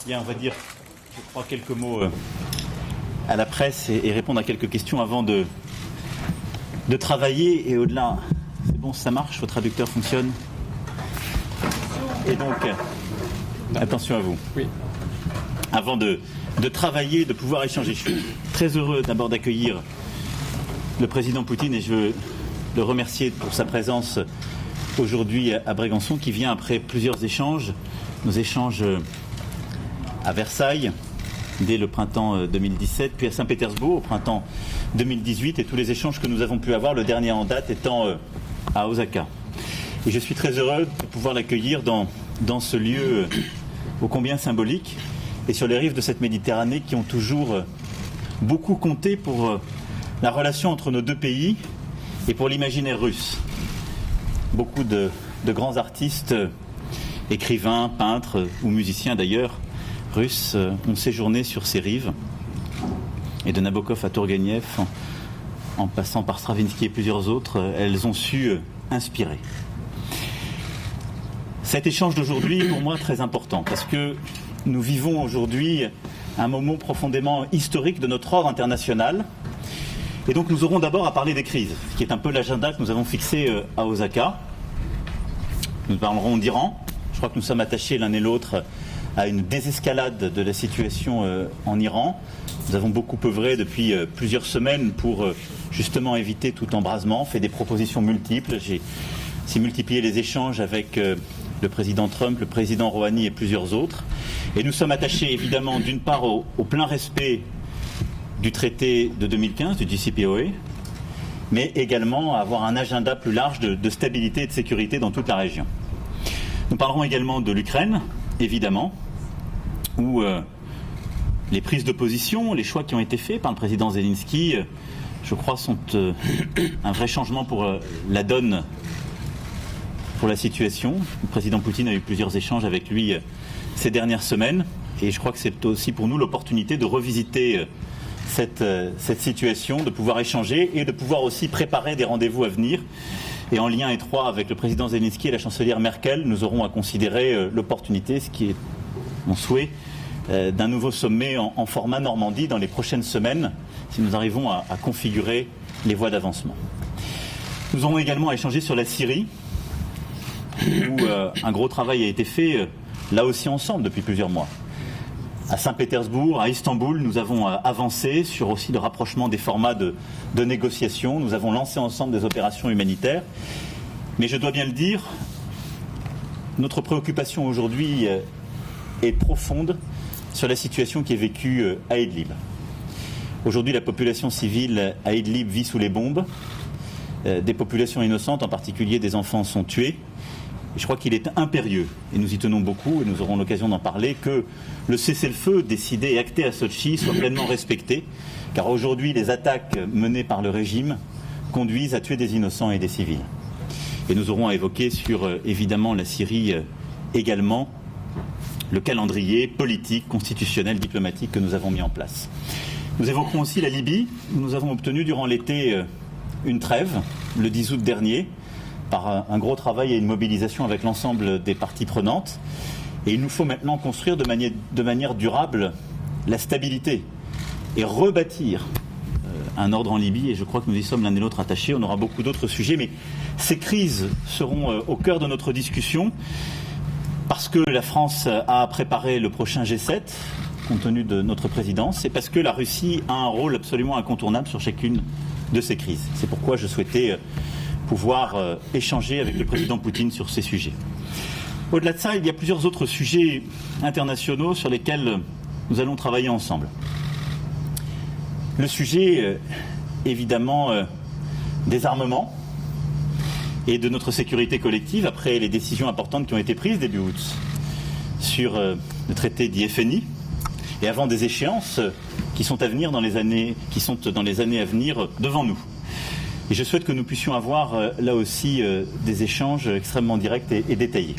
Bien, on va dire, je crois, quelques mots à la presse et répondre à quelques questions avant de travailler. Et au-delà, c'est bon, ça marche, votre traducteur fonctionne. Et donc, attention à vous. Oui. Avant de travailler, de pouvoir échanger, je suis très heureux d'abord d'accueillir le président Poutine et je veux le remercier pour sa présence aujourd'hui à Brégançon, qui vient après plusieurs échanges, nos échanges à Versailles dès le printemps 2017, puis à Saint-Pétersbourg au printemps 2018, et tous les échanges que nous avons pu avoir, le dernier en date étant à Osaka. Et je suis très heureux de pouvoir l'accueillir dans ce lieu ô combien symbolique et sur les rives de cette Méditerranée qui ont toujours beaucoup compté pour la relation entre nos deux pays et pour l'imaginaire russe. Beaucoup de grands artistes, écrivains, peintres ou musiciens d'ailleurs, russes, ont séjourné sur ces rives. Et de Nabokov à Tourgueniev, en passant par Stravinsky et plusieurs autres, elles ont su inspirer. Cet échange d'aujourd'hui est pour moi très important parce que nous vivons aujourd'hui un moment profondément historique de notre ordre international. Et donc nous aurons d'abord à parler des crises, ce qui est un peu l'agenda que nous avons fixé à Osaka. Nous parlerons d'Iran. Je crois que nous sommes attachés l'un et l'autre à une désescalade de la situation en Iran. Nous avons beaucoup œuvré depuis plusieurs semaines pour justement éviter tout embrasement, fait des propositions multiples. J'ai multiplié les échanges avec le président Trump, le président Rouhani et plusieurs autres. Et nous sommes attachés évidemment d'une part au plein respect du traité de 2015, du JCPOA, mais également à avoir un agenda plus large de stabilité et de sécurité dans toute la région. Nous parlerons également de l'Ukraine, évidemment, où les prises de position, les choix qui ont été faits par le président Zelensky, je crois, sont un vrai changement pour la donne, pour la situation. Le président Poutine a eu plusieurs échanges avec lui ces dernières semaines, et je crois que c'est aussi pour nous l'opportunité de revisiter cette situation, de pouvoir échanger et de pouvoir aussi préparer des rendez-vous à venir. Et en lien étroit avec le président Zelensky et la chancelière Merkel, nous aurons à considérer l'opportunité, ce qui est mon souhait, d'un nouveau sommet en format Normandie dans les prochaines semaines, si nous arrivons à configurer les voies d'avancement. Nous aurons également à échanger sur la Syrie, où un gros travail a été fait, là aussi ensemble, depuis plusieurs mois. À Saint-Pétersbourg, à Istanbul, nous avons avancé sur aussi le rapprochement des formats de négociation. Nous avons lancé ensemble des opérations humanitaires. Mais je dois bien le dire, notre préoccupation aujourd'hui est profonde sur la situation qui est vécue à Idlib. Aujourd'hui, la population civile à Idlib vit sous les bombes. Des populations innocentes, en particulier des enfants, sont tués. Je crois qu'il est impérieux, et nous y tenons beaucoup, et nous aurons l'occasion d'en parler, que le cessez-le-feu décidé et acté à Sotchi soit pleinement respecté, car aujourd'hui les attaques menées par le régime conduisent à tuer des innocents et des civils. Et nous aurons à évoquer sur, évidemment, la Syrie également, le calendrier politique, constitutionnel, diplomatique que nous avons mis en place. Nous évoquerons aussi la Libye. Nous avons obtenu durant l'été une trêve, le 10 août dernier, par un gros travail et une mobilisation avec l'ensemble des parties prenantes. Et il nous faut maintenant construire de manière durable la stabilité et rebâtir un ordre en Libye. Et je crois que nous y sommes l'un et l'autre attachés. On aura beaucoup d'autres sujets, mais ces crises seront au cœur de notre discussion parce que la France a préparé le prochain G7, compte tenu de notre présidence, et parce que la Russie a un rôle absolument incontournable sur chacune de ces crises. C'est pourquoi je souhaitais pouvoir échanger avec le président Poutine sur ces sujets. Au-delà de ça, il y a plusieurs autres sujets internationaux sur lesquels nous allons travailler ensemble. Le sujet, évidemment, des armements et de notre sécurité collective après les décisions importantes qui ont été prises début août sur le traité d'IFNI et avant des échéances qui sont à venir dans les années à venir devant nous. Et je souhaite que nous puissions avoir là aussi des échanges extrêmement directs et détaillés.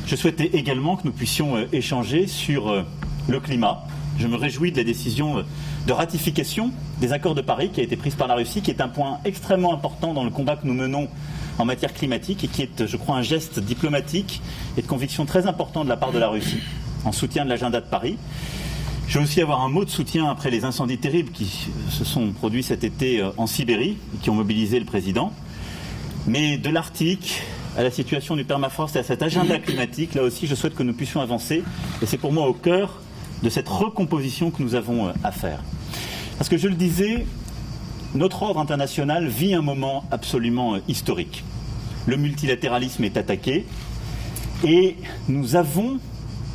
Je souhaite également que nous puissions échanger sur le climat. Je me réjouis de la décision de ratification des accords de Paris qui a été prise par la Russie, qui est un point extrêmement important dans le combat que nous menons en matière climatique et qui est, je crois, un geste diplomatique et de conviction très important de la part de la Russie. en soutien de l'agenda de Paris. Je veux aussi avoir un mot de soutien après les incendies terribles qui se sont produits cet été en Sibérie et qui ont mobilisé le président. Mais de l'Arctique à la situation du permafrost et à cet agenda climatique, là aussi je souhaite que nous puissions avancer. Et c'est pour moi au cœur de cette recomposition que nous avons à faire. Parce que je le disais, notre ordre international vit un moment absolument historique. Le multilatéralisme est attaqué et nous avons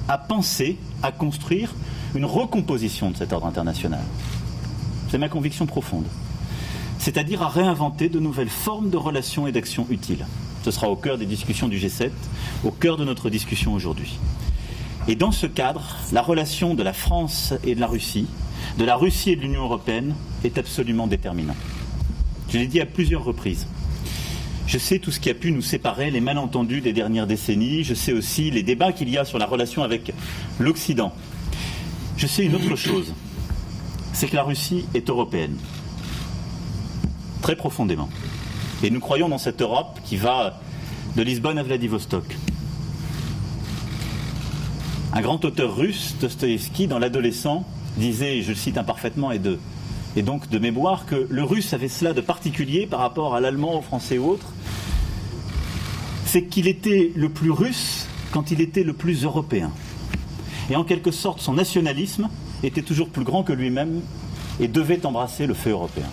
à penser, à construire une recomposition de cet ordre international. C'est ma conviction profonde. C'est-à-dire à réinventer de nouvelles formes de relations et d'actions utiles. Ce sera au cœur des discussions du G7, au cœur de notre discussion aujourd'hui. Et dans ce cadre, la relation de la France et de la Russie et de l'Union européenne est absolument déterminante. Je l'ai dit à plusieurs reprises. Je sais tout ce qui a pu nous séparer, les malentendus des dernières décennies. Je sais aussi les débats qu'il y a sur la relation avec l'Occident. Je sais une autre chose, c'est que la Russie est européenne, très profondément. Et nous croyons dans cette Europe qui va de Lisbonne à Vladivostok. Un grand auteur russe, Dostoïevski, dans l'adolescent, disait, et je le cite imparfaitement et donc de mémoire, que le russe avait cela de particulier par rapport à l'allemand, au français ou autre, c'est qu'il était le plus russe quand il était le plus européen. Et en quelque sorte, son nationalisme était toujours plus grand que lui-même et devait embrasser le fait européen.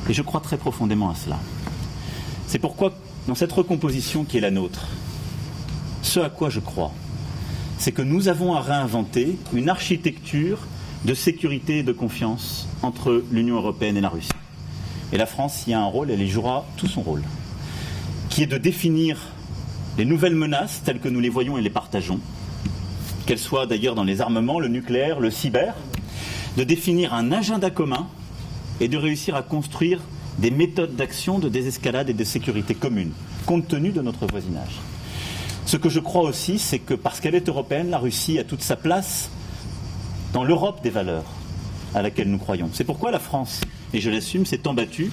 Et je crois très profondément à cela. C'est pourquoi, dans cette recomposition qui est la nôtre, ce à quoi je crois, c'est que nous avons à réinventer une architecture de sécurité et de confiance entre l'Union européenne et la Russie. Et la France y a un rôle, elle y jouera tout son rôle, qui est de définir les nouvelles menaces telles que nous les voyons et les partageons, qu'elles soient d'ailleurs dans les armements, le nucléaire, le cyber, de définir un agenda commun et de réussir à construire des méthodes d'action de désescalade et de sécurité commune, compte tenu de notre voisinage. Ce que je crois aussi, c'est que parce qu'elle est européenne, la Russie a toute sa place dans l'Europe des valeurs à laquelle nous croyons. C'est pourquoi la France, et je l'assume, s'est embattue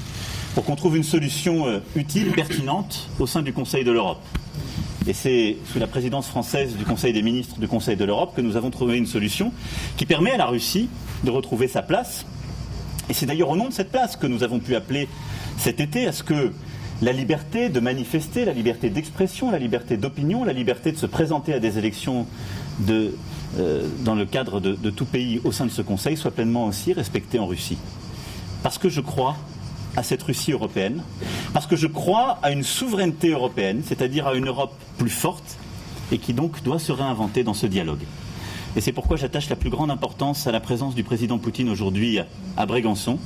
pour qu'on trouve une solution utile, pertinente, au sein du Conseil de l'Europe. Et c'est sous la présidence française du Conseil des ministres du Conseil de l'Europe que nous avons trouvé une solution qui permet à la Russie de retrouver sa place. Et c'est d'ailleurs au nom de cette place que nous avons pu appeler cet été à ce que la liberté de manifester, la liberté d'expression, la liberté d'opinion, la liberté de se présenter à des élections dans le cadre de tout pays au sein de ce Conseil soit pleinement aussi respectée en Russie. Parce que je crois à cette Russie européenne, parce que je crois à une souveraineté européenne, c'est-à-dire à une Europe plus forte et qui donc doit se réinventer dans ce dialogue. Et c'est pourquoi j'attache la plus grande importance à la présence du président Poutine aujourd'hui à Brégançon.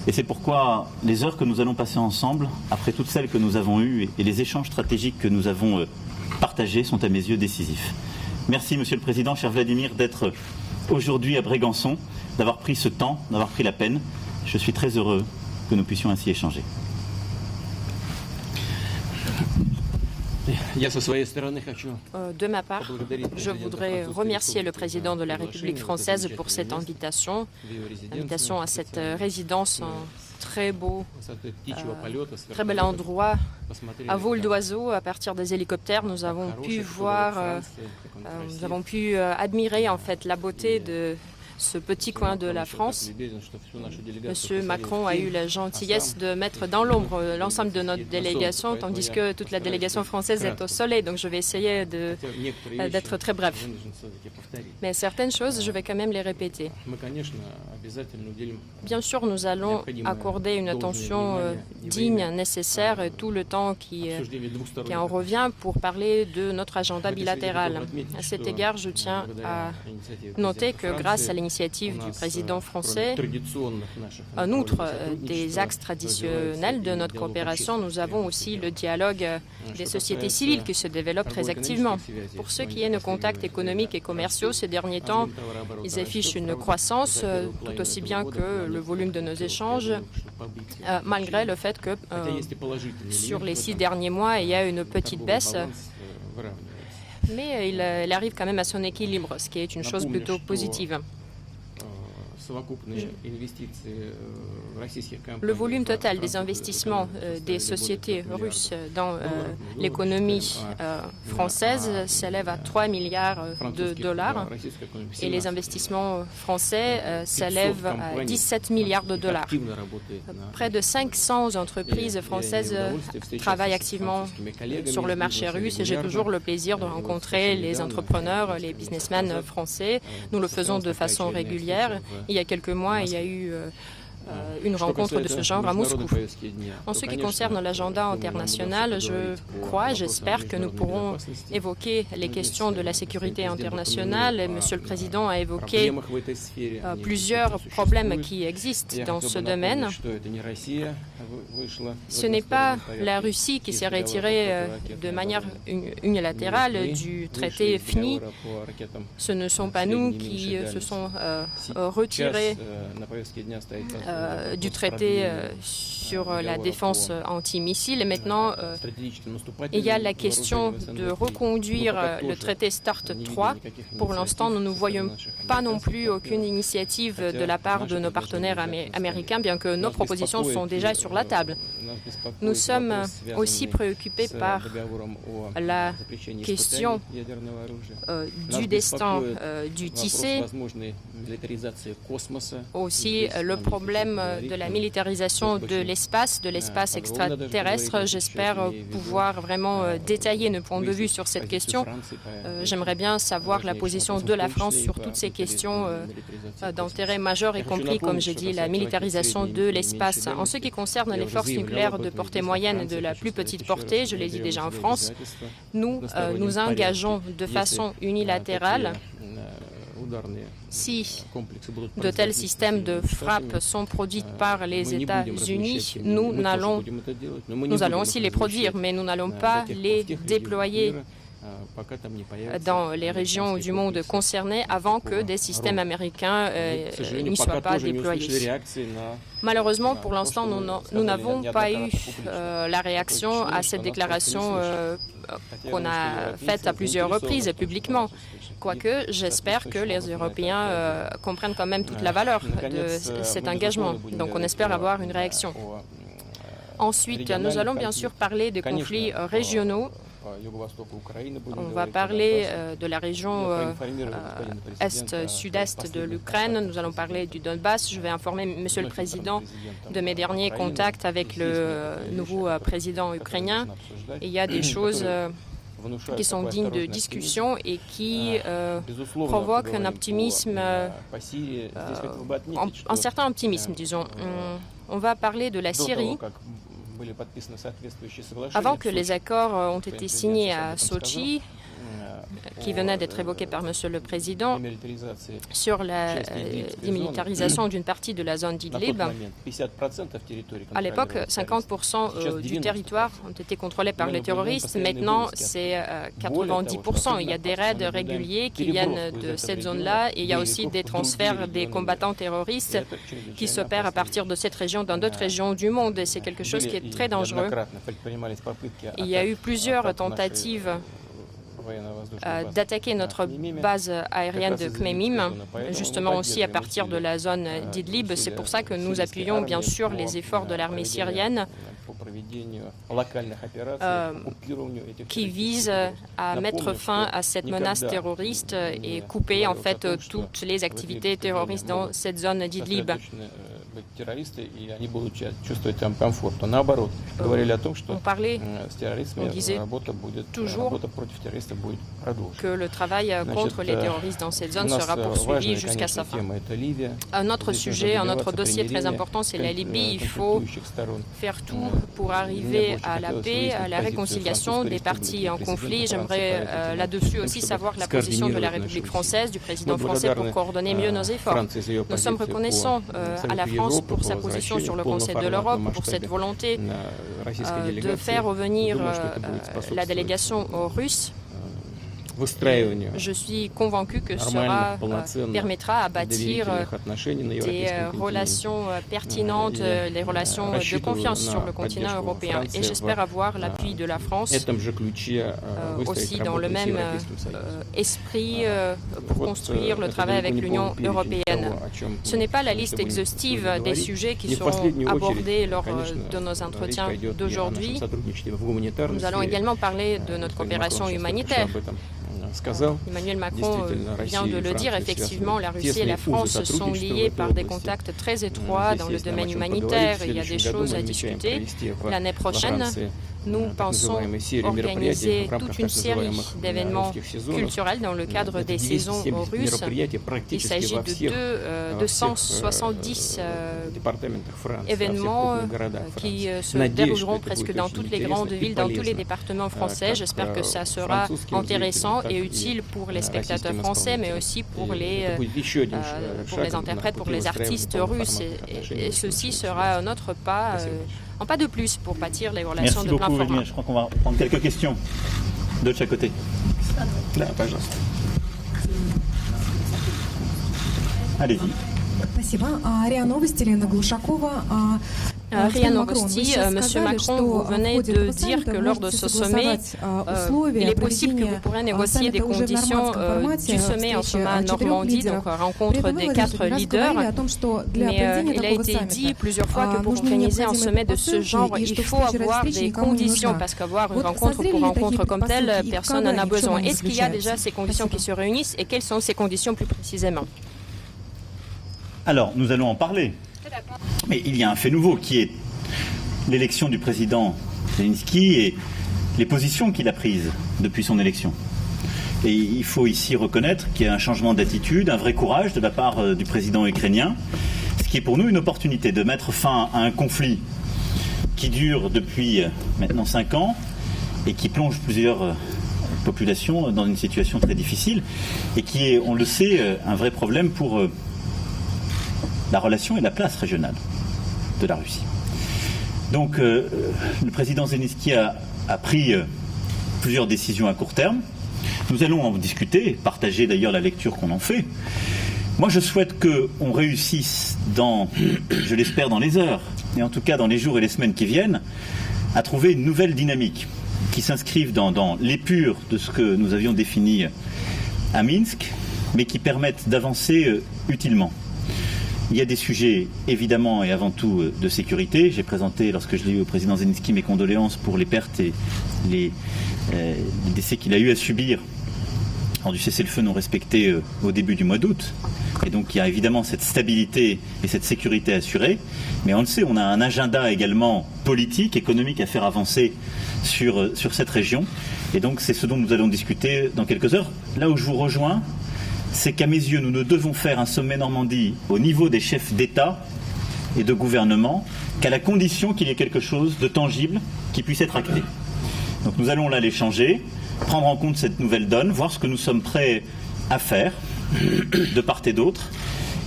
Et c'est pourquoi les heures que nous allons passer ensemble, après toutes celles que nous avons eues et les échanges stratégiques que nous avons partagés, sont à mes yeux décisifs. Merci Monsieur le Président, cher Vladimir, d'être aujourd'hui à Brégançon, d'avoir pris ce temps, d'avoir pris la peine. Je suis très heureux que nous puissions ainsi échanger. De ma part, je voudrais remercier le président de la République française pour cette invitation à cette résidence en très bel endroit à vol d'oiseau. À partir des hélicoptères, nous avons pu admirer en fait la beauté de ce petit coin de la France. Monsieur Macron a eu la gentillesse de mettre dans l'ombre l'ensemble de notre délégation, tandis que toute la délégation française est au soleil. Donc je vais essayer d'être très bref. Mais certaines choses, je vais quand même les répéter. Bien sûr, nous allons accorder une attention digne, nécessaire, tout le temps qui en revient pour parler de notre agenda bilatéral. À cet égard, je tiens à noter que grâce à l'initiative du président français, en outre des axes traditionnels de notre coopération, nous avons aussi le dialogue des sociétés civiles qui se développe très activement. Pour ce qui est de nos contacts économiques et commerciaux, ces derniers temps, ils affichent une croissance tout aussi bien que le volume de nos échanges, malgré le fait que sur les 6 derniers mois, il y a une petite baisse. Mais il arrive quand même à son équilibre, ce qui est une chose plutôt positive. Le volume total des investissements des sociétés russes dans l'économie française s'élève à 3 milliards de dollars et les investissements français s'élèvent à 17 milliards de dollars. Près de 500 entreprises françaises travaillent activement sur le marché russe et j'ai toujours le plaisir de rencontrer les entrepreneurs, les businessmen français. Nous le faisons de façon régulière. Il y a quelques mois, il y a eu une rencontre de ce genre à Moscou. En ce qui concerne l'agenda international, je crois, j'espère que nous pourrons évoquer les questions de la sécurité internationale. Monsieur le Président a évoqué plusieurs problèmes qui existent dans ce domaine. Ce n'est pas la Russie qui s'est retirée de manière unilatérale du traité FNI. Ce ne sont pas nous qui se sont retirés du traité sur la défense antimissile. Et maintenant, il y a la question de reconduire le traité START 3. Pour l'instant, nous ne voyons pas non plus aucune initiative de la part de nos partenaires américains, bien que nos propositions sont déjà sur la table. Nous sommes aussi préoccupés par la question du destin du TICE, aussi le problème de la militarisation de l'espace extraterrestre. J'espère pouvoir vraiment détailler nos points de vue sur cette question. J'aimerais bien savoir la position de la France sur toutes ces questions d'intérêt majeur, y compris, comme j'ai dit, la militarisation de l'espace. En ce qui concerne les forces nucléaires de portée moyenne et de la plus petite portée, je l'ai dit déjà en France, nous nous engageons de façon unilatérale. Si de tels systèmes de frappe sont produits par les États-Unis, nous allons aussi les produire, mais nous n'allons pas les déployer dans les régions du monde concernées avant que des systèmes américains n'y soient pas déployés. Malheureusement, pour l'instant, nous n'avons pas eu la réaction à cette déclaration qu'on a faite à plusieurs reprises publiquement. Quoique, j'espère que les Européens comprennent quand même toute la valeur de cet engagement. Donc, on espère avoir une réaction. Ensuite, nous allons bien sûr parler des conflits régionaux. On va parler de la région est-sud-est de l'Ukraine. Nous allons parler du Donbass. Je vais informer Monsieur le Président de mes derniers contacts avec le nouveau président ukrainien. Il y a des choses qui sont dignes de discussion et qui provoquent un optimisme, un certain optimisme, disons. On va parler de la Syrie. Avant que les accords ont été signés à Sochi, qui venait d'être évoqué par Monsieur le Président, sur la démilitarisation d'une partie de la zone d'Idlib. À l'époque, 50% du territoire ont été contrôlés par les terroristes. Maintenant, c'est 90%. Il y a des raids réguliers qui viennent de cette zone-là et il y a aussi des transferts des combattants terroristes qui s'opèrent à partir de cette région dans d'autres régions du monde. Et c'est quelque chose qui est très dangereux. Il y a eu plusieurs tentatives d'attaquer notre base aérienne de Khmeimim, justement aussi à partir de la zone d'Idlib. C'est pour ça que nous appuyons bien sûr les efforts de l'armée syrienne qui visent à mettre fin à cette menace terroriste et couper en fait toutes les activités terroristes dans cette zone d'Idlib. On disait toujours que le travail contre les terroristes dans cette zone sera poursuivi jusqu'à sa fin. Un autre sujet, un autre dossier très important, c'est la Libye. Il faut faire tout pour arriver à la paix, à la réconciliation des parties en conflit. J'aimerais là-dessus aussi savoir la position de la République française, du président français, pour coordonner mieux nos efforts. Nous sommes reconnaissants à la France pour sa position sur le Conseil de l'Europe, pour cette volonté de faire revenir la délégation russe. Je suis convaincu que cela permettra à bâtir des relations pertinentes, les relations de confiance sur le continent européen. Et j'espère avoir l'appui de la France aussi dans le même esprit pour construire le travail avec l'Union européenne. Ce n'est pas la liste exhaustive des sujets qui seront abordés lors de nos entretiens d'aujourd'hui. Nous allons également parler de notre coopération humanitaire. Emmanuel Macron vient de le dire, effectivement, la Russie et la France sont liées par des contacts très étroits dans le domaine humanitaire. Il y a des choses à discuter. L'année prochaine, nous pensons organiser toute une série d'événements culturels dans le cadre des saisons russes. Il s'agit de 270 événements qui se dérouleront presque dans toutes les grandes villes, dans tous les départements français. J'espère que ça sera intéressant et utile pour les spectateurs français, mais aussi pour les interprètes, pour les artistes russes. Et ceci sera notre pas, un pas de plus pour bâtir les relations de plein format. Merci beaucoup, je crois qu'on va prendre quelques questions de chaque côté. Là, пожалуйста. Allez-y. Спасибо. РИА Новости, Лена Глушакова. RIA Novosti, Monsieur Macron, vous venez de dire que lors de ce sommet, il est possible que vous pourrez négocier des conditions du sommet en sommet à Normandie, donc rencontre des 4 leaders. Mais il a été dit plusieurs fois que pour organiser un sommet de ce genre, il faut avoir des conditions, parce qu'avoir une rencontre pour rencontre comme telle, personne n'en a besoin. Est-ce qu'il y a déjà ces conditions qui se réunissent et quelles sont ces conditions plus précisément? Alors, nous allons en parler. Mais il y a un fait nouveau qui est l'élection du président Zelensky et les positions qu'il a prises depuis son élection. Et il faut ici reconnaître qu'il y a un changement d'attitude, un vrai courage de la part du président ukrainien, ce qui est pour nous une opportunité de mettre fin à un conflit qui dure depuis maintenant 5 ans et qui plonge plusieurs populations dans une situation très difficile et qui est, on le sait, un vrai problème pour la relation et la place régionale de la Russie. Donc le président Zelensky a pris plusieurs décisions à court terme. Nous allons en discuter, partager d'ailleurs la lecture qu'on en fait. Moi je souhaite qu'on réussisse je l'espère dans les heures, et en tout cas dans les jours et les semaines qui viennent, à trouver une nouvelle dynamique qui s'inscrive dans l'épure de ce que nous avions défini à Minsk, mais qui permette d'avancer utilement. Il y a des sujets, évidemment et avant tout, de sécurité. J'ai présenté, lorsque je l'ai eu au président Zelensky, mes condoléances pour les pertes et les décès qu'il a eu à subir lors du cessez-le-feu non respecté au début du mois d'août. Et donc il y a évidemment cette stabilité et cette sécurité assurée. Mais on le sait, on a un agenda également politique, économique à faire avancer sur cette région. Et donc c'est ce dont nous allons discuter dans quelques heures. Là où je vous rejoins, c'est qu'à mes yeux, nous ne devons faire un sommet Normandie au niveau des chefs d'État et de gouvernement qu'à la condition qu'il y ait quelque chose de tangible qui puisse être acté. Donc nous allons là l'échanger, prendre en compte cette nouvelle donne, voir ce que nous sommes prêts à faire de part et d'autre.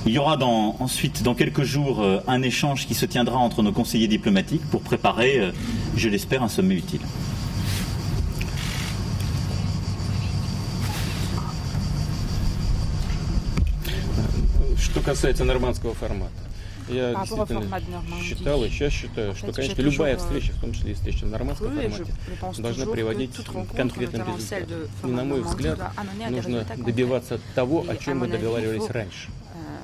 Il y aura ensuite, dans quelques jours, un échange qui se tiendra entre nos conseillers diplomatiques pour préparer, je l'espère, un sommet utile. Что касается нормандского формата, я действительно считал и сейчас считаю, что, конечно, любая встреча, в том числе и встреча в нормандском формате, должна приводить к конкретным результатам. И, на мой взгляд, нужно добиваться того, о чем мы договаривались раньше.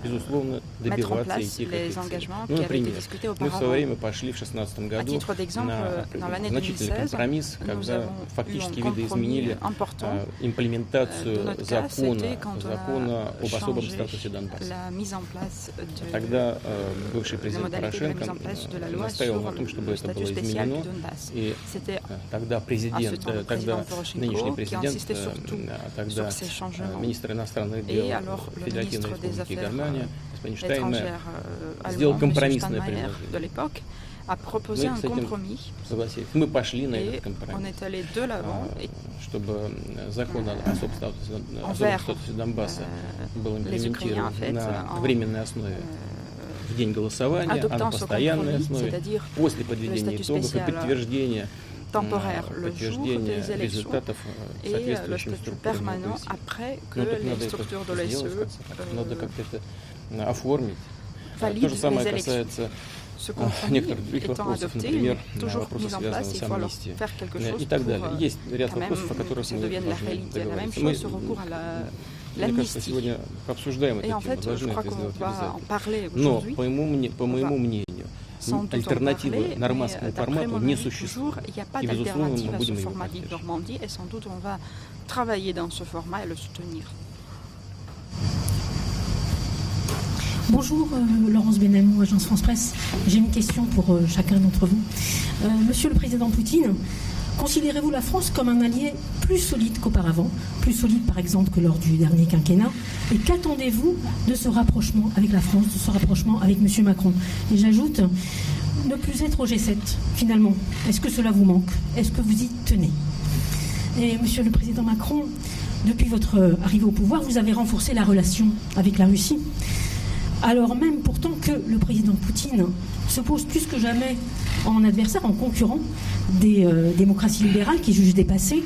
Безусловно, добиваться и идти к этой цели. Ну, например, мы в свое время пошли в 2016 году на значительный компромисс, когда фактически видоизменили имплементацию закона об особом статусе Донбасса. Тогда бывший президент Порошенко настаивал на том, чтобы это было изменено, и тогда нынешний президент, тогда министр иностранных дел Федеративной Республики Германия, господин Штайнмайер, сделал компромиссное предложение. Мы с этим согласились. Мы пошли на этот компромисс, чтобы закон о особом статусе Донбасса был имплементирован на временной основе в день голосования, а на постоянной основе после подведения итогов и подтверждения temporaire le jour des élections et le statut permanent après que les structures de l'OSCE valident les élections. Ce compromis étant adopté, il est toujours mis en place, il faut alors faire quelque chose pour quand même que ça devienne la réalité. La même chose, ce recours à l'amnistie. Et en fait, je crois qu'on va en parler aujourd'hui. Sans doute alternative нормандскому формату не существует. Il n'y a pas d'alternative à ce format dit Normandie et sans doute on va travailler dans ce format et le soutenir. Bonjour, Laurence Benamou, Agence France Presse. J'ai une question pour chacun d'entre vous. Monsieur le Président Poutine, considérez-vous la France comme un allié plus solide qu'auparavant, plus solide par exemple que lors du dernier quinquennat? Et qu'attendez-vous de ce rapprochement avec la France, de ce rapprochement avec M. Macron? Et j'ajoute, ne plus être au G7, finalement, est-ce que cela vous manque? Est-ce que vous y tenez? Et Monsieur le Président Macron, depuis votre arrivée au pouvoir, vous avez renforcé la relation avec la Russie, alors même pourtant que le président Poutine se pose plus que jamais en adversaire, en concurrent des démocraties libérales qui jugent dépassées.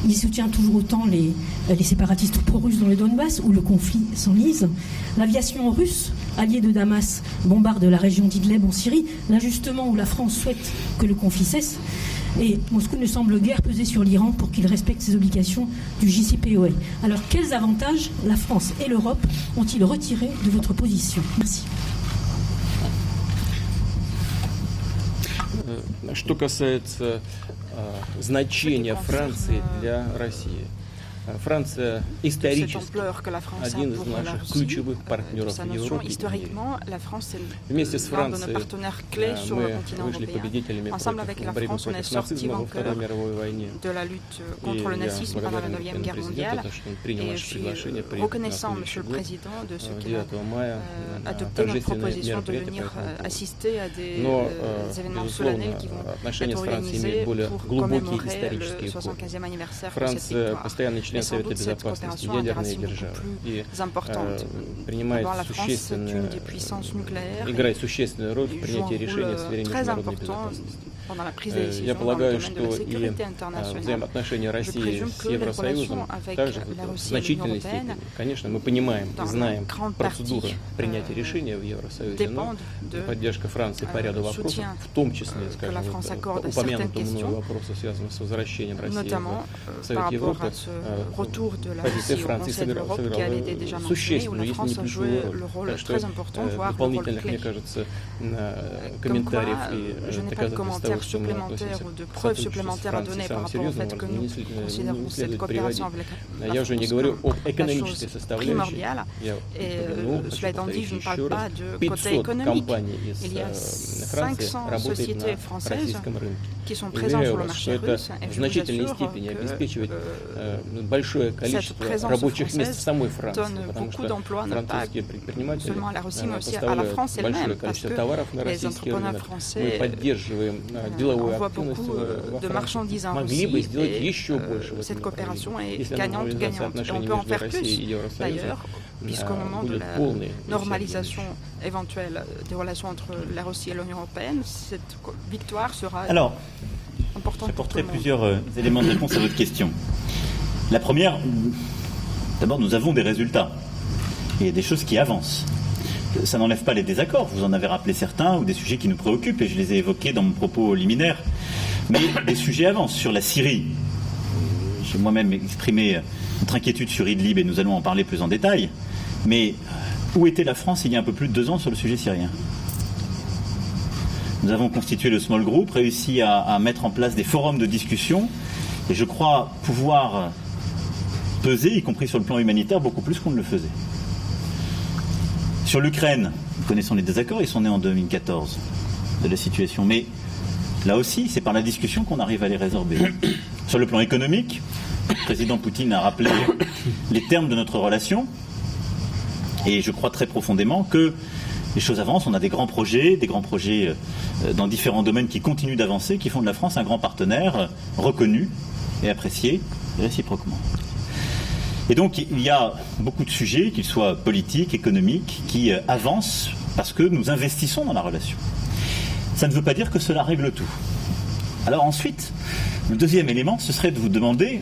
Il soutient toujours autant les séparatistes pro-russes dans le Donbass où le conflit s'enlise. L'aviation russe, alliée de Damas, bombarde la région d'Idleb en Syrie, là justement où la France souhaite que le conflit cesse. Et Moscou ne semble guère peser sur l'Iran pour qu'il respecte ses obligations du JCPOA. Alors quels avantages la France et l'Europe ont-ils retirés de votre position? Merci. Что касается значения Франции для России. Франция исторически один из наших ключевых партнеров в Европе. Вместе с Францией мы вышли победителями в борьбе против нацизма во Второй мировой войне. И я благодарен президенту, что он принял наше приглашение приехать на следующий год, 9 мая, на торжественное мероприятие. Но, безусловно, отношения с Францией имеют более глубокие исторические корни. Франция постоянный член Совета безопасности, ядерная держава, и принимает существенную, играет существенную роль в принятии решений в сфере международной безопасности. Я полагаю, что и взаимоотношения России с Евросоюзом также в значительной степени, конечно, мы понимаем, знаем процедуру принятия решения в Евросоюзе, но поддержка Франции по ряду вопросов, в том числе, скажем, упомянутому мною вопросу, связанному с возвращением России в Совет Европы, позиция Франции сыграла существенную, если не ключевую роль. Так что дополнительных, мне кажется, комментариев и доказательств того, что мы относимся к сотрудничеству с Францией самым серьезным образом, не следует приводить. Я уже не говорю об экономической составляющей. Я упомянул, хочу повторить еще раз, 500 компаний из Франции работает на российском рынке. И уверяю вас, что это в значительной степени обеспечивает большое количество рабочих мест в самой Франции, потому что французские предприниматели поставляют большое количество товаров на российский рынок. Мы поддерживаем деловую активность во Франции. Могли бы сделать еще больше в этом направлении, если нормализация отношений между Россией и Евросоюзом будет полной. Alors, j'apporterai plusieurs éléments de réponse à votre question. La première, d'abord, nous avons des résultats. Il y a des choses qui avancent. Ça n'enlève pas les désaccords, vous en avez rappelé certains, ou des sujets qui nous préoccupent, et je les ai évoqués dans mon propos liminaire. Mais des sujets avancent. Sur la Syrie, j'ai moi-même exprimé notre inquiétude sur Idlib, et nous allons en parler plus en détail. Mais où était la France il y a un peu plus de 2 ans sur le sujet syrien? Nous avons constitué le small group, réussi à mettre en place des forums de discussion, et je crois pouvoir peser, y compris sur le plan humanitaire, beaucoup plus qu'on ne le faisait. Sur l'Ukraine, nous connaissons les désaccords, ils sont nés en 2014 de la situation, mais là aussi, c'est par la discussion qu'on arrive à les résorber. Sur le plan économique, le président Poutine a rappelé les termes de notre relation, et je crois très profondément que les choses avancent. On a des grands projets dans différents domaines qui continuent d'avancer, qui font de la France un grand partenaire reconnu et apprécié réciproquement. Et donc il y a beaucoup de sujets, qu'ils soient politiques, économiques, qui avancent parce que nous investissons dans la relation. Ça ne veut pas dire que cela règle tout. Alors ensuite, le deuxième élément, ce serait de vous demander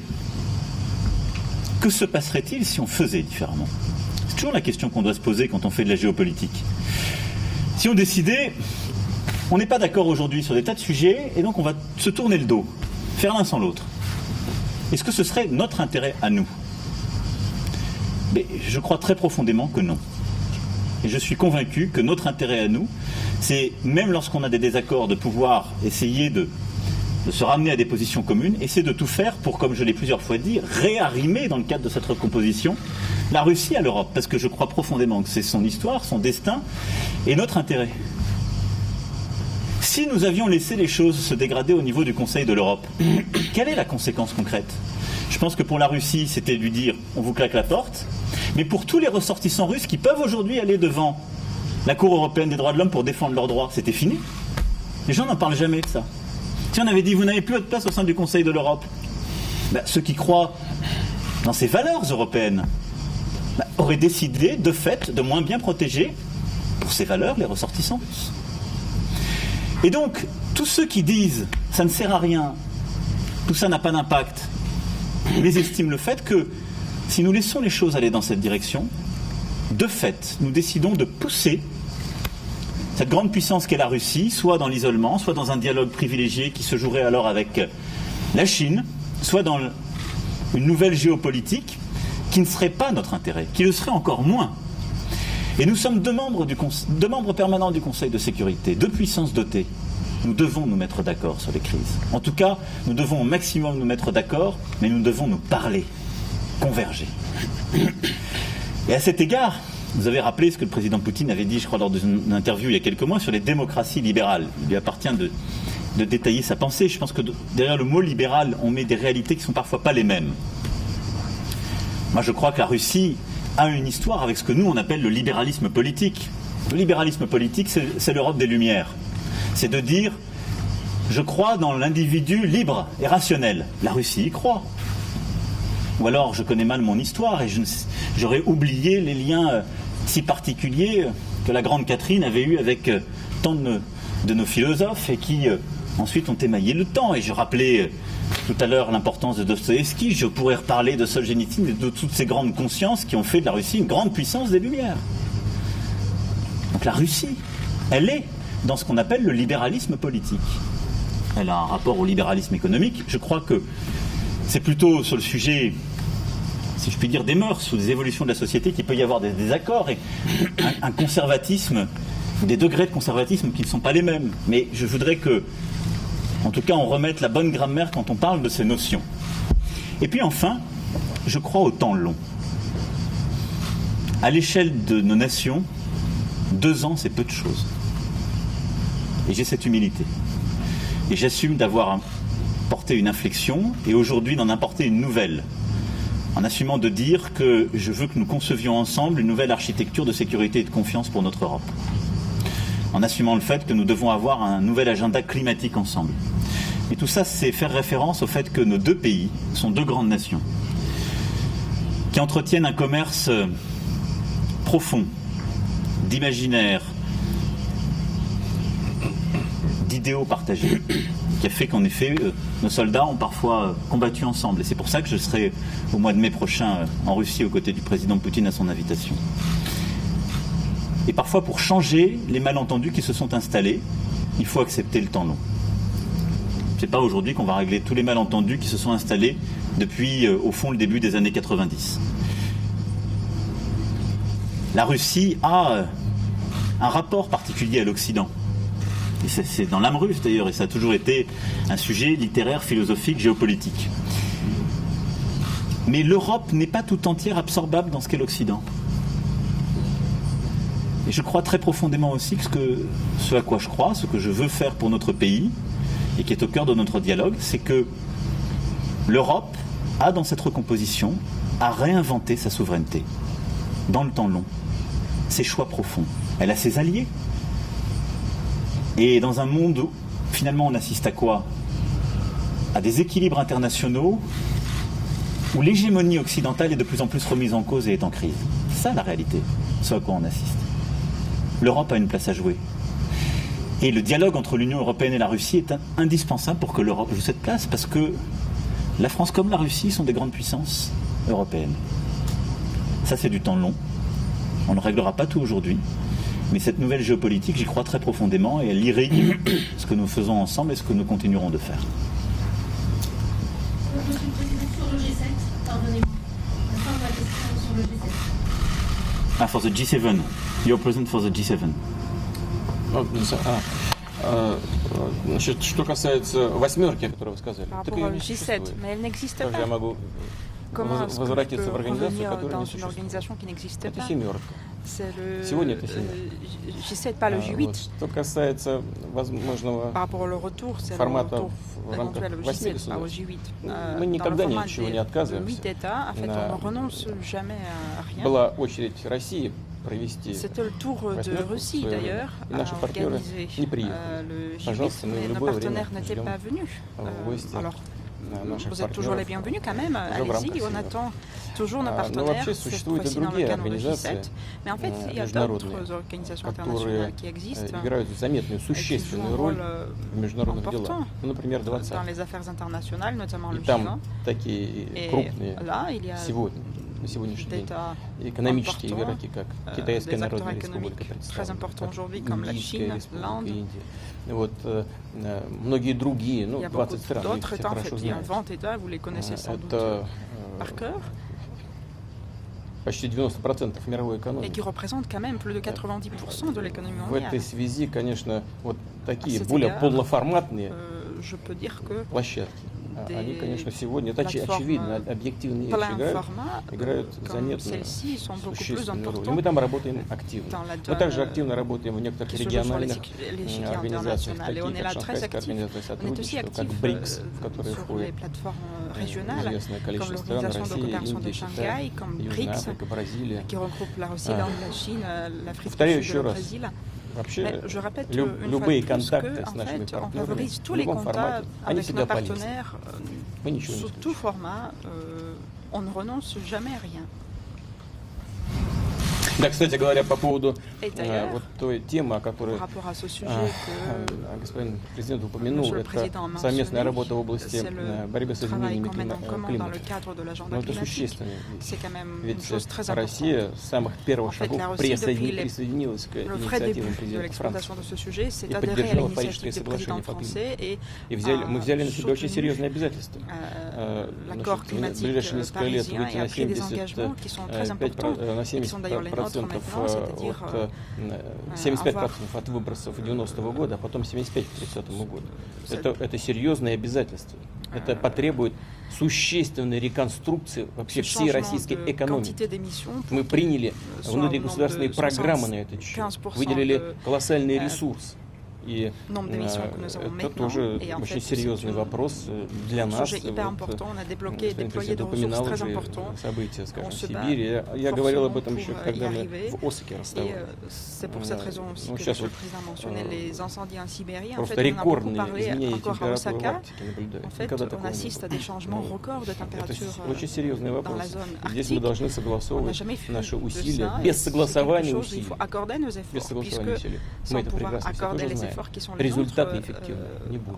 que se passerait-il si on faisait différemment ? C'est toujours la question qu'on doit se poser quand on fait de la géopolitique. Si on décidait, on n'est pas d'accord aujourd'hui sur des tas de sujets, et donc on va se tourner le dos, faire l'un sans l'autre. Est-ce que ce serait notre intérêt à nous ? Mais je crois très profondément que non. Et je suis convaincu que notre intérêt à nous, c'est, même lorsqu'on a des désaccords, de pouvoir essayer de se ramener à des positions communes, essayer de tout faire pour, comme je l'ai plusieurs fois dit, réarrimer dans le cadre de cette recomposition la Russie à l'Europe. Parce que je crois profondément que c'est son histoire, son destin et notre intérêt. Si nous avions laissé les choses se dégrader au niveau du Conseil de l'Europe, quelle est la conséquence concrète ? Je pense que pour la Russie, c'était de lui dire « on vous claque la porte », mais pour tous les ressortissants russes qui peuvent aujourd'hui aller devant la Cour européenne des droits de l'homme pour défendre leurs droits, c'était fini. Les gens n'en parlent jamais de ça. Si on avait dit « vous n'avez plus votre place au sein du Conseil de l'Europe », ceux qui croient dans ces valeurs européennes auraient décidé, de fait, de moins bien protéger, pour ces valeurs, les ressortissants russes. Et donc, tous ceux qui disent « ça ne sert à rien, tout ça n'a pas d'impact », ils estiment le fait que si nous laissons les choses aller dans cette direction, de fait, nous décidons de pousser cette grande puissance qu'est la Russie, soit dans l'isolement, soit dans un dialogue privilégié qui se jouerait alors avec la Chine, soit dans une nouvelle géopolitique qui ne serait pas notre intérêt, qui le serait encore moins. Et nous sommes deux membres permanents du Conseil de sécurité, deux puissances dotées. Nous devons nous mettre d'accord sur les crises. En tout cas, nous devons au maximum nous mettre d'accord, mais nous devons nous parler, converger. Et à cet égard, vous avez rappelé ce que le président Poutine avait dit, je crois, lors d'une interview il y a quelques mois, sur les démocraties libérales. Il lui appartient de détailler sa pensée. Je pense que derrière le mot libéral, on met des réalités qui ne sont parfois pas les mêmes. Moi, je crois que la Russie a une histoire avec ce que nous, on appelle le libéralisme politique. Le libéralisme politique, c'est l'Europe des Lumières. C'est de dire, je crois dans l'individu libre et rationnel. La Russie y croit. Ou alors, je connais mal mon histoire et j'aurais oublié les liens si particuliers que la grande Catherine avait eus avec tant de nos philosophes et qui ensuite ont émaillé le temps. Et je rappelais tout à l'heure l'importance de Dostoïevski, je pourrais reparler de Solzhenitsyn et de toutes ces grandes consciences qui ont fait de la Russie une grande puissance des Lumières. Donc la Russie, elle est dans ce qu'on appelle le libéralisme politique. Elle a un rapport au libéralisme économique. Je crois que c'est plutôt sur le sujet, si je puis dire, des mœurs ou des évolutions de la société qu'il peut y avoir des désaccords et un conservatisme, des degrés de conservatisme qui ne sont pas les mêmes. Mais je voudrais que, en tout cas, on remette la bonne grammaire quand on parle de ces notions. Et puis enfin, je crois au temps long. À l'échelle de nos nations, 2 ans, c'est peu de choses. Et j'ai cette humilité. Et j'assume d'avoir porté une inflexion et aujourd'hui d'en apporter une nouvelle. En assumant de dire que je veux que nous concevions ensemble une nouvelle architecture de sécurité et de confiance pour notre Europe. En assumant le fait que nous devons avoir un nouvel agenda climatique ensemble. Et tout ça, c'est faire référence au fait que nos 2 pays sont 2 grandes nations qui entretiennent un commerce profond, d'imaginaire, d'idéaux partagés, qui a fait qu'en effet, nos soldats ont parfois combattu ensemble. Et c'est pour ça que je serai au mois de mai prochain en Russie aux côtés du président Poutine à son invitation. Et parfois, pour changer les malentendus qui se sont installés, il faut accepter le temps long. Ce n'est pas aujourd'hui qu'on va régler tous les malentendus qui se sont installés depuis, au fond, le début des années 90. La Russie a un rapport particulier à l'Occident. Et c'est dans l'âme russe d'ailleurs, et ça a toujours été un sujet littéraire, philosophique, géopolitique. Mais l'Europe n'est pas tout entière absorbable dans ce qu'est l'Occident. Et je crois très profondément aussi que ce à quoi je crois, ce que je veux faire pour notre pays, et qui est au cœur de notre dialogue, c'est que l'Europe a dans cette recomposition à réinventer sa souveraineté, dans le temps long, ses choix profonds. Elle a ses alliés. Et dans un monde où, finalement, on assiste à quoi ? À des équilibres internationaux où l'hégémonie occidentale est de plus en plus remise en cause et est en crise. C'est ça la réalité, ce à quoi on assiste. L'Europe a une place à jouer. Et le dialogue entre l'Union européenne et la Russie est indispensable pour que l'Europe joue cette place, parce que la France comme la Russie sont des grandes puissances européennes. Ça, c'est du temps long. On ne réglera pas tout aujourd'hui. Mais cette nouvelle géopolitique, j'y crois très profondément et elle irrigue ce que nous faisons ensemble et ce que nous continuerons de faire. Monsieur le Président, sur le G7, pardonnez-moi. La fin de la question sur le G7. Ah, for the G7. You're present for the G7. Значит, что касается восьмерки, о которой вы сказали. Par rapport au G7, mais elle n'existe pas. Я могу Comment est-ce que возвратиться je в peux организацию, revenir которая dans не une существует. organisation qui n'existe Это pas? семерка. C'est le Сегодня это семерка. G7, pas le G8. Вот. Что касается возможного Par rapport au retour, c'est le формата retour в рамках éventuel au 8 G7, pas au государств. G8. Мы Dans le никогда ни format от чего не de отказываемся. 8 États, en fait, На- on ne renonce jamais à rien. Была очередь России провести C'était le tour de восьмерку Russie, в свое d'ailleurs, время. И наши à партнеры organiser не приехали. le Пожалуйста, G8, мы в mais nos любое время partenaires n'étaient ждем pas venus. в гости Alors, наших vous êtes toujours les партнеров. bienvenus quand même, Уже в рамках allez-y, on семерки. attend toujours nos Но partenaires, вообще cette существуют и fois-ci dans le другие cadre de организации, G7. Mais en fait, il y a международные, d'autres organisations которые internationales qui existent, играют заметную, qui jouent существенную un роль rôle в международных делах. important Ну, например, dans 20. les affaires internationales, notamment И le G20. там такие Et крупные là, il y a сегодня, на сегодняшний день, d'États экономические importants, игроки, как Китайская des Народная acteurs Республика, économiques très представлена, importants как aujourd'hui, comme la Индийская Chine, Республика, l'Inde. Индия. Вот, многие другие, ну, Il y a 20 beaucoup стран, вы их d'autres все États, en хорошо fait, il y a знаете. 20 États, vous les connaissez sans doute Это par cœur, почти 90% мировой et экономики. qui représentent quand même plus de 90% de l'économie В этой mondiale. связи, конечно, вот такие cet более égard, полноформатные Je peux dire que площадки, des они, конечно, сегодня, это plateformes очевидно, объективные вещи plein играют, format, играют comme заметную, celles-ci, sont beaucoup plus существенную роль. И importantes мы там работаем активно. dans la Мы также donne активно работаем в некоторых qui se joue sur региональных l'échiquier организациях, international. Et on таких est как là très Шанхайская actifs. организация On est aussi сотрудничества, как actifs БРИКС, в которые sur les входят plateformes régionales, известное comme количество стран, l'Organisation de Россия, coopération de Индия, Китай, Shanghai, comme Южная BRICS, Африка, Бразилия. qui regroupe la Russie, l'Inde, la Chine, l'Afrique Повторяю du Sud et еще le раз, Brésil. вообще Mais je répète une fois любые de plus контакты que, с en нашими fait, on партнерами favorise tous в les любом contacts формате, они avec всегда nos полезны. partenaires Мы ничего не sous tout format. On ne renonce jamais à rien. Да, кстати говоря, по поводу Et d'ailleurs, вот той темы, о которой par rapport à ce sujet que господин президент упомянул, Monsieur le это Président a совместная mentionné, работа в области c'est le борьбы с travail изменениями qu'on mène en commun dans le климата. cadre de l'agenda Но это climatique, существенная c'est вещь. quand même une Ведь chose très importante. Россия с самых первых En fait, шагов la Russie, depuis присоединилась к Le vrai début инициативам de президента l'exploitation Франции. de ce sujet, c'est Et adhérer à поддержала l'initiative Парижское du соглашение président по климату. français et И мы взяли на себя очень серьезные обязательства. l'accord В climatique ближайшие несколько лет parisien выйти et a на pris des engagements qui sont très 75%, importants на et qui sont d'ailleurs les nôtres 70% maintenant, c'est-à-dire 75% от выбросов 90-го года, а потом 75% к 30-му году. Это серьезные обязательства. Это потребует существенной реконструкции вообще всей российской экономики. Мы приняли внутригосударственные программы на этот счет, выделили колоссальный ресурс. И это тоже очень серьезный вопрос для нас. Господин президент упоминал уже события, скажем, в Сибири. Я говорил об этом еще, когда мы в Осаке расставали. Ну, сейчас вот просто рекордные изменения температуры в Арктике наблюдаются. Никогда такого не было. Это очень серьезный вопрос. Здесь мы должны согласовывать наши усилия. Без согласования усилий. Без согласования усилий. Мы это прекрасно все тоже знаем. Результат неэффективный не будет.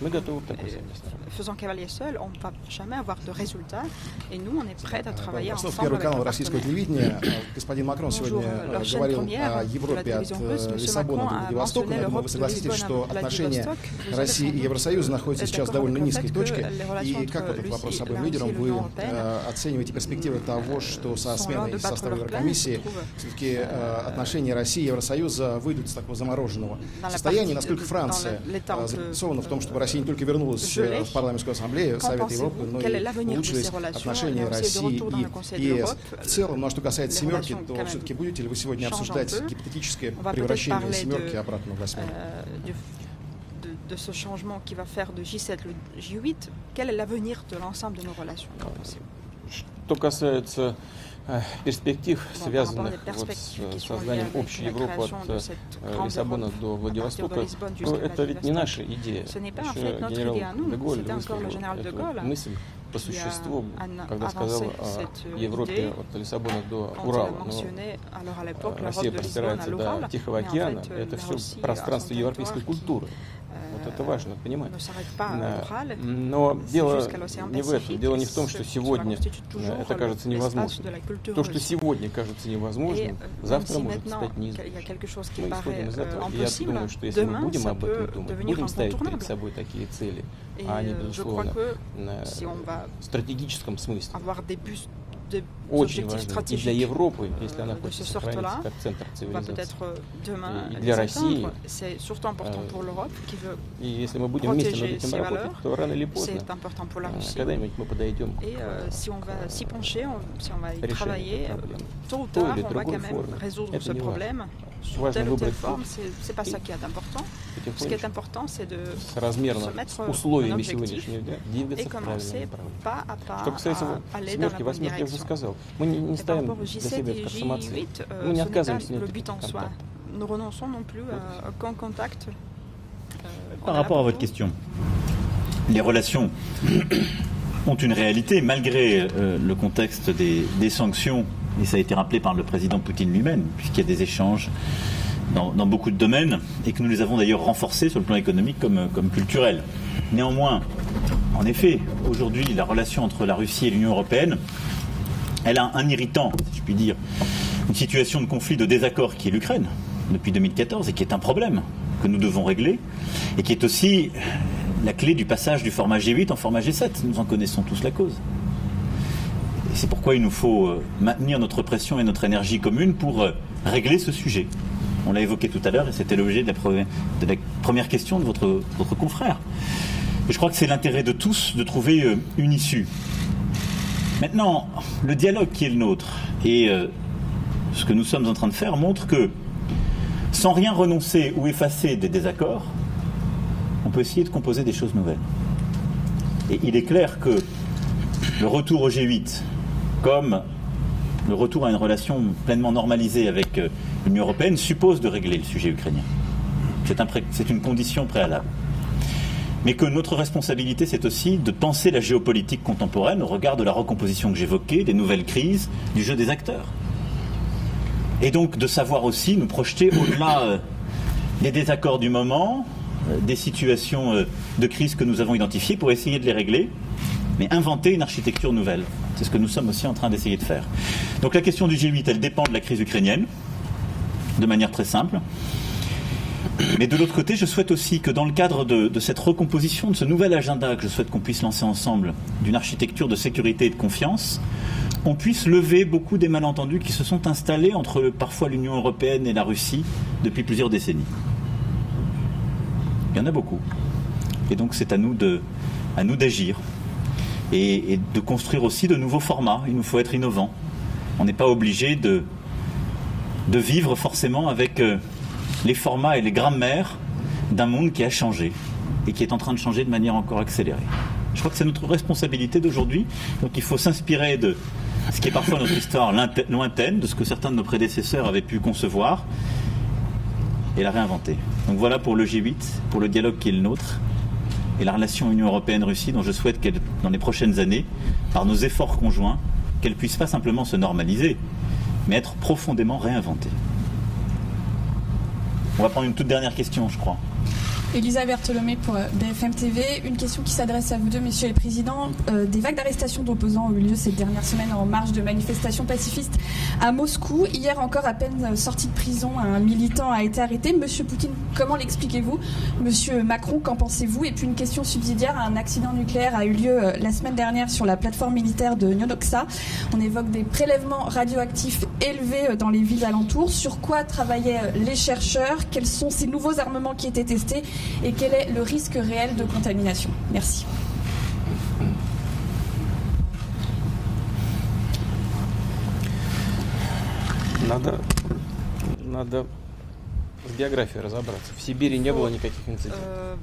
Мы готовы к такой совместной работе. Faisant cavalier seul, on ne va jamais avoir de résultats. Et nous, on est prêts à travailler Основ ensemble Первый avec канал nos российского partenaires. телевидения. Господин Макрон сегодня говорил о Европе от Лиссабона до Владивостока. Я думаю, вы согласитесь, что отношения России и Евросоюза находятся сейчас в довольно низкой точке. И как вот этот вопрос с обоим лидером вы оцениваете перспективы того, что со сменой состава Еврокомиссии все-таки отношения России и Евросоюза выйдут из такого замороженного состояния? Насколько Франция заинтересована в том, чтобы Россия не только вернулась в парламентскую ассамблею Совета Европы, но и улучшились отношения России и ЕС в целом. Ну а что касается семерки, то все-таки будете ли вы сегодня обсуждать гипотетическое превращение семерки обратно в восьмерку? De ce changement qui va faire de J7 le J8, quel est l'avenir de l'ensemble de nos relations? Что касается перспектив, связанных вот с созданием общей Европы от Лиссабона до Владивостока, то это ведь не наша идея. Еще генерал де Голль высказал эту мысль по существу, когда сказал о Европе от Лиссабона до Урала. Но Россия простирается до Тихого океана, это все пространство европейской культуры. Вот это важно понимать. Но дело не в этом. Дело не в том, что сегодня это кажется невозможным. То, что сегодня кажется невозможным, завтра может стать неизбежным. Мы исходим из этого. И я думаю, что если мы будем об этом думать, будем ставить перед собой такие цели, а они, безусловно, в стратегическом смысле, очень важно и для Европы, если она хочет сохраниться как центр цивилизации, и для России. И если мы будем вместе над этим работать, то рано или поздно когда-нибудь мы подойдем к решению проблемы. В той или другой форме. Это не важно. Важно выбрать с размерно с условиями сегодняшнего дня двигаться в правильном направлении. Что касается семерки, восьмерки, я уже сказал. Мы не ставим для себя это как самоцель. Мы не отказываемся от контакта. Par rapport à votre question, les relations ont une réalité malgré le contexte des sanctions, et ça a été rappelé par le président Poutine lui-même, puisqu'il y a des échanges dans beaucoup de domaines, et que nous les avons d'ailleurs renforcés sur le plan économique comme culturel. Néanmoins, en effet, aujourd'hui, la relation entre la Russie et l'Union européenne, elle a un irritant, si je puis dire, une situation de conflit, de désaccord qui est l'Ukraine, depuis 2014, et qui est un problème que nous devons régler, et qui est aussi la clé du passage du format G8 en format G7. Nous en connaissons tous la cause. Et c'est pourquoi il nous faut maintenir notre pression et notre énergie commune pour régler ce sujet. On l'a évoqué tout à l'heure, et c'était l'objet de la première question de votre confrère. Et je crois que c'est l'intérêt de tous de trouver une issue. Maintenant, le dialogue qui est le nôtre, et ce que nous sommes en train de faire, montre que sans rien renoncer ou effacer des désaccords, on peut essayer de composer des choses nouvelles. Et il est clair que le retour au G8, comme le retour à une relation pleinement normalisée avec l'Union européenne, suppose de régler le sujet ukrainien. C'est une condition préalable. Mais que notre responsabilité, c'est aussi de penser la géopolitique contemporaine au regard de la recomposition que j'évoquais, des nouvelles crises, du jeu des acteurs. Et donc de savoir aussi nous projeter au-delà des désaccords du moment, des situations de crise que nous avons identifiées pour essayer de les régler, mais inventer une architecture nouvelle. C'est ce que nous sommes aussi en train d'essayer de faire. Donc la question du G8, elle dépend de la crise ukrainienne, de manière très simple. Mais de l'autre côté, je souhaite aussi que dans le cadre de cette recomposition, de ce nouvel agenda que je souhaite qu'on puisse lancer ensemble, d'une architecture de sécurité et de confiance, on puisse lever beaucoup des malentendus qui se sont installés entre parfois l'Union européenne et la Russie depuis plusieurs décennies. Il y en a beaucoup. Et donc c'est à nous d'agir et de construire aussi de nouveaux formats. Il nous faut être innovants. On n'est pas obligé de vivre forcément avec les formats et les grammaires d'un monde qui a changé et qui est en train de changer de manière encore accélérée. Je crois que c'est notre responsabilité d'aujourd'hui. Donc il faut s'inspirer de ce qui est parfois notre histoire lointaine, de ce que certains de nos prédécesseurs avaient pu concevoir, et la réinventer. Donc voilà pour le G8, pour le dialogue qui est le nôtre, et la relation Union européenne-Russie, dont je souhaite qu'elle, dans les prochaines années, par nos efforts conjoints, qu'elle puisse pas simplement se normaliser, mais être profondément réinventée. On va prendre une toute dernière question, je crois. Elisa Bertholomé pour BFM TV. Une question qui s'adresse à vous deux, messieurs les présidents. Des vagues d'arrestations d'opposants ont eu lieu ces dernières semaines en marge de manifestations pacifistes à Moscou. Hier encore, à peine sorti de prison, un militant a été arrêté. Monsieur Poutine, comment l'expliquez-vous? Monsieur Macron, qu'en pensez-vous? Et puis une question subsidiaire, un accident nucléaire a eu lieu la semaine dernière sur la plateforme militaire de Nonoxa. On évoque des prélèvements radioactifs élevés dans les villes alentours. Sur quoi travaillaient les chercheurs? Quels sont ces nouveaux armements qui étaient testés? Et quel est le risque réel de contamination? Merci. Надо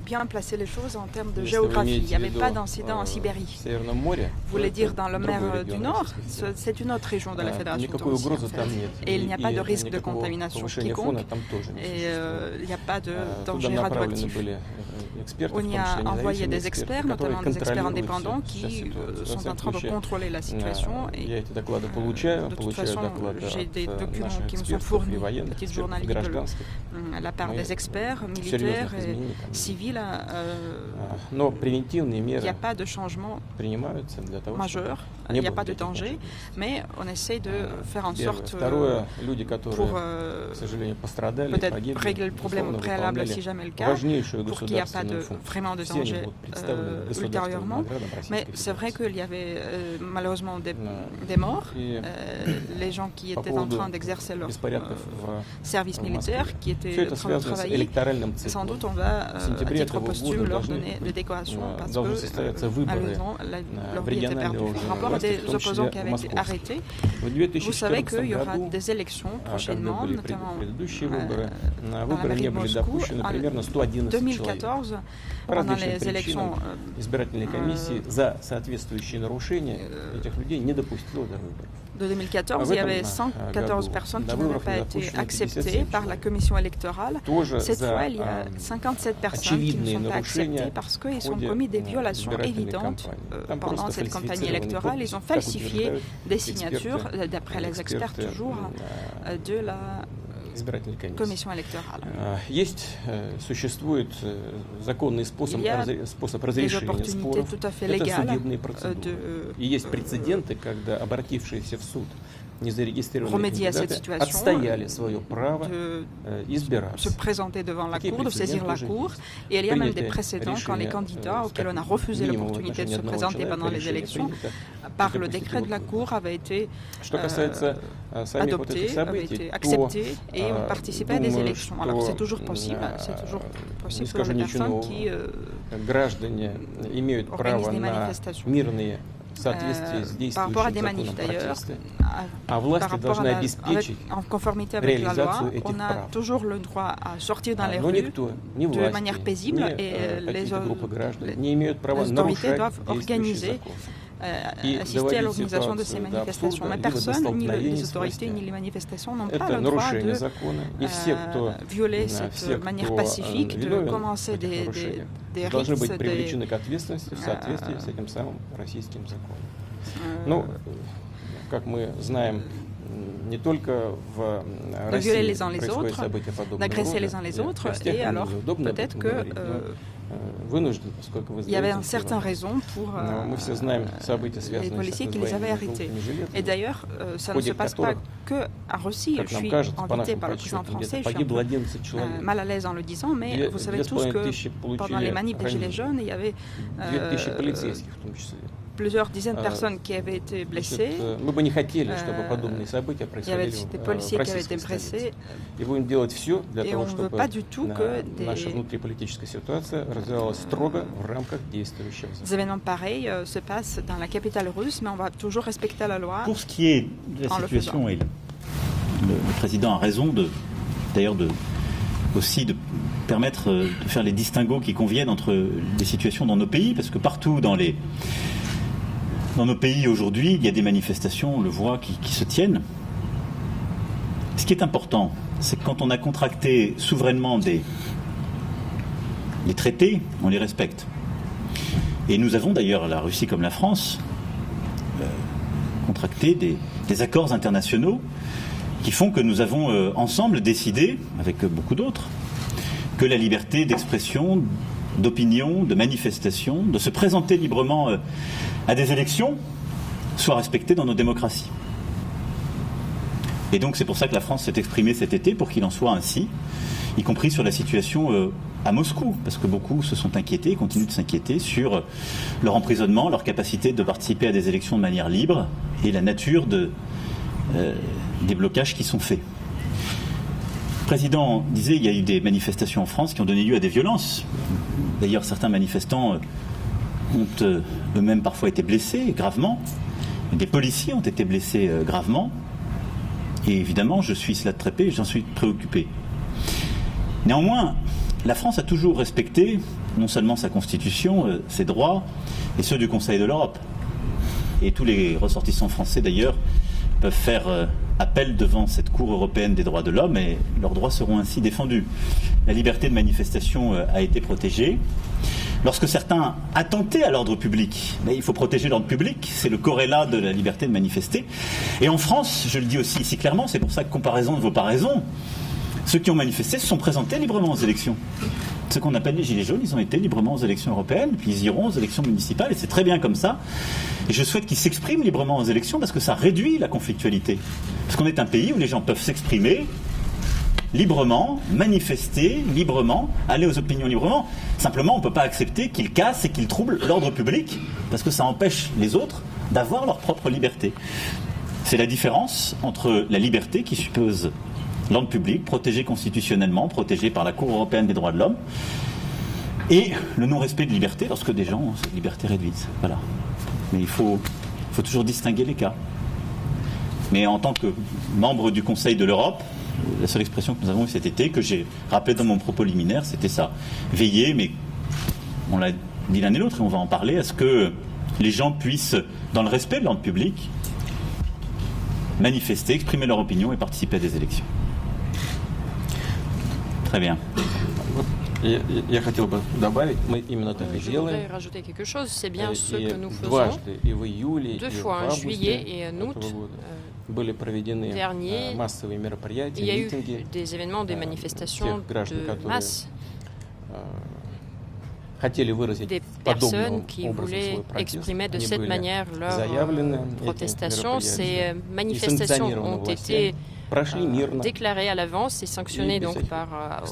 bien placer les choses en termes de géographie. Il n'y avait pas d'incident en Sibérie. Vous voulez dire dans la mer du Nord, c'est une autre région de la Fédération de Russie. Et il n'y a pas de risque de contamination quiconque. Et il n'y a pas de danger radioactif. On y a envoyé des experts, notamment des experts indépendants qui sont en train de contrôler la situation. Et de toute façon, j'ai des documents qui me sont fournis, petite journaliste, à la part des experts militaires et civils. Il n'y a pas de changement majeur, il n'y a pas de danger, mais on essaie de faire en sorte pour peut-être régler le problème au préalable si jamais le cas, pour qu'il n'y ait pas vraiment de danger ultérieurement. Mais c'est vrai qu'il y avait malheureusement des morts, les gens qui étaient en train d'exercer leur service militaire, qui étaient en train de travailler. Sans doute on va, à titre posthume, leur donner des décorations parce que malheureusement leur vie était perdue. Par rapport à des opposants qui avaient été arrêtés, vous savez qu'il y aura des élections prochainement, notamment dans la mairie de Moscou. En 2014, pendant les élections de 2014, il y avait 114 personnes qui n'avaient pas été acceptées par la commission électorale. Cette fois, il y a 57 personnes qui ne sont pas acceptées parce qu'ils ont commis des violations évidentes pendant cette campagne électorale. Ils ont falsifié des signatures, d'après les experts toujours, de la commission électorale. Il y a des opportunités tout à fait légales de remédier à cette situation, de se présenter devant la Cour, de saisir la Cour. Et il y a même des précédents quand les candidats auxquels on a refusé l'opportunité de se présenter pendant les élections, par le décret de la Cour, avaient été adoptés, avaient été acceptés et ont participé à des élections. Alors c'est toujours possible pour les personnes qui organisent des manifestations. Par rapport à des manifs d'ailleurs, en conformité avec la loi, on a toujours le droit à sortir dans les rues de manière paisible et les autorités doivent organiser, assister à l'organisation de ces manifestations. Mais personne, ni les autorités, ni les manifestations n'ont pas le droit de violer cette manière pacifique, de commencer des rites, de violer les uns les autres, d'agresser les uns les autres, et alors peut-être que il y avait une certaine raison pour les policiers qui les avaient arrêtés. Et d'ailleurs, ça ne se passe pas qu'en Russie. Je suis invité par le président français, je suis un peu mal à l'aise en le disant, mais vous savez tous que pendant les manifs des Gilets jaunes, il y avait plusieurs dizaines de personnes qui avaient été blessées. Il y avait des policiers qui avaient été blessés. Et on ne veut pas du tout que des événements pareils se passent dans la capitale russe, mais on va toujours respecter la loi. Pour ce qui est de la situation, le président a raison aussi de permettre de faire les distinguos qui conviennent entre les situations dans nos pays, parce que partout dans nos pays aujourd'hui, il y a des manifestations, on le voit, qui se tiennent. Ce qui est important, c'est que quand on a contracté souverainement les traités, on les respecte. Et nous avons d'ailleurs, la Russie comme la France, contracté des accords internationaux qui font que nous avons ensemble décidé, avec beaucoup d'autres, que la liberté d'expression, d'opinion, de manifestation, de se présenter librement à des élections, soit respectée dans nos démocraties. Et donc c'est pour ça que la France s'est exprimée cet été pour qu'il en soit ainsi, y compris sur la situation à Moscou, parce que beaucoup se sont inquiétés et continuent de s'inquiéter sur leur emprisonnement, leur capacité de participer à des élections de manière libre et la nature des blocages qui sont faits. Le président disait qu'il y a eu des manifestations en France qui ont donné lieu à des violences. D'ailleurs, certains manifestants ont eux-mêmes parfois été blessés gravement. Des policiers ont été blessés gravement. Et évidemment, je suis cela de très près et j'en suis préoccupé. Néanmoins, la France a toujours respecté non seulement sa constitution, ses droits, et ceux du Conseil de l'Europe. Et tous les ressortissants français, d'ailleurs, peuvent faire appel devant cette Cour européenne des droits de l'homme et leurs droits seront ainsi défendus. La liberté de manifestation a été protégée. Lorsque certains attentaient à l'ordre public, il faut protéger l'ordre public, c'est le corrélat de la liberté de manifester. Et en France, je le dis aussi ici clairement, c'est pour ça que comparaison ne vaut pas raison, ceux qui ont manifesté se sont présentés librement aux élections. Ce qu'on appelle les Gilets jaunes, ils ont été librement aux élections européennes, puis ils iront aux élections municipales, et c'est très bien comme ça. Et je souhaite qu'ils s'expriment librement aux élections, parce que ça réduit la conflictualité. Parce qu'on est un pays où les gens peuvent s'exprimer librement, manifester librement, aller aux opinions librement. Simplement, on ne peut pas accepter qu'ils cassent et qu'ils troublent l'ordre public, parce que ça empêche les autres d'avoir leur propre liberté. C'est la différence entre la liberté qui suppose l'ordre public, protégé constitutionnellement, protégé par la Cour européenne des droits de l'homme, et le non-respect de liberté lorsque des gens ont cette liberté réduite. Voilà. Mais il faut toujours distinguer les cas. Mais en tant que membre du Conseil de l'Europe, la seule expression que nous avons eue cet été, que j'ai rappelée dans mon propos liminaire, c'était ça. Veiller, mais on l'a dit l'un et l'autre, et on va en parler, à ce que les gens puissent, dans le respect de l'ordre public, manifester, exprimer leur opinion et participer à des élections. Très bien. Je voudrais rajouter quelque chose, c'est bien ce que nous faisons. 2 fois, en juillet et en août dernier, il y a eu des événements, des manifestations de masse. Des personnes qui voulaient exprimer de cette manière leur protestation. Ces manifestations ont été déclarées à l'avance et sanctionnées donc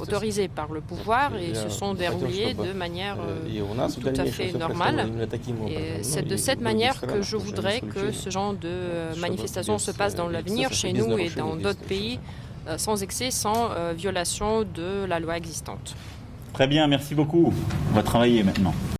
autorisées par le pouvoir et se sont déroulées de manière tout à fait normale. Et c'est de cette manière que je voudrais que ce genre de manifestation se passe dans l'avenir chez nous et dans d'autres pays sans excès, sans violation de la loi existante. Très bien, merci beaucoup. On va travailler maintenant.